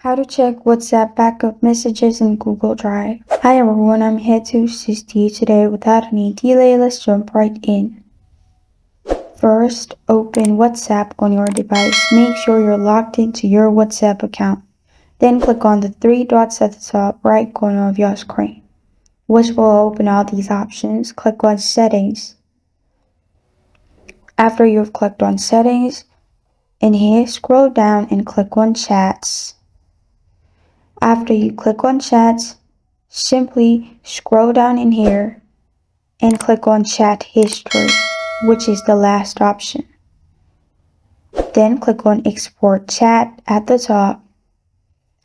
How to check WhatsApp backup messages in Google Drive. Hi everyone, I'm here to assist you today. Without any delay, let's jump right in. First, open WhatsApp on your device. Make sure you're logged into your WhatsApp account. Then click on the three dots at the top right corner of your screen, which will open all these options. Click on Settings. After you've clicked on Settings, in here, scroll down and click on Chats. After you click on Chats, simply scroll down in here and click on Chat History, which is the last option. Then click on Export Chat at the top.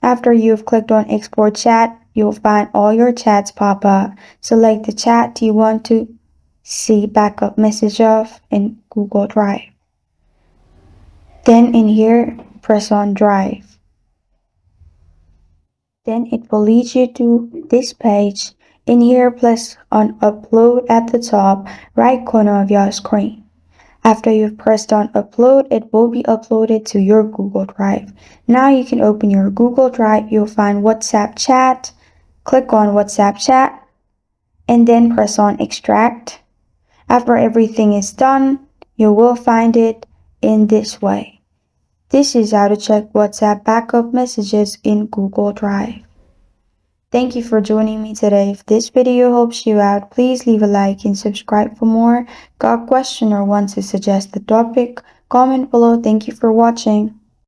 After you've clicked on Export Chat, you'll find all your chats pop up. Select the chat you want to see backup message of in Google Drive. Then in here, press on Drive. Then it will lead you to this page. In here, press on Upload at the top right corner of your screen. After you've pressed on Upload, it will be uploaded to your Google Drive. Now you can open your Google Drive. You'll find WhatsApp Chat. Click on WhatsApp Chat and then press on Extract. After everything is done, you will find it in this way. This is how to check WhatsApp backup messages in Google Drive. Thank you for joining me today. If this video helps you out, please leave a like and subscribe for more. Got a question or want to suggest the topic? Comment below. Thank you for watching.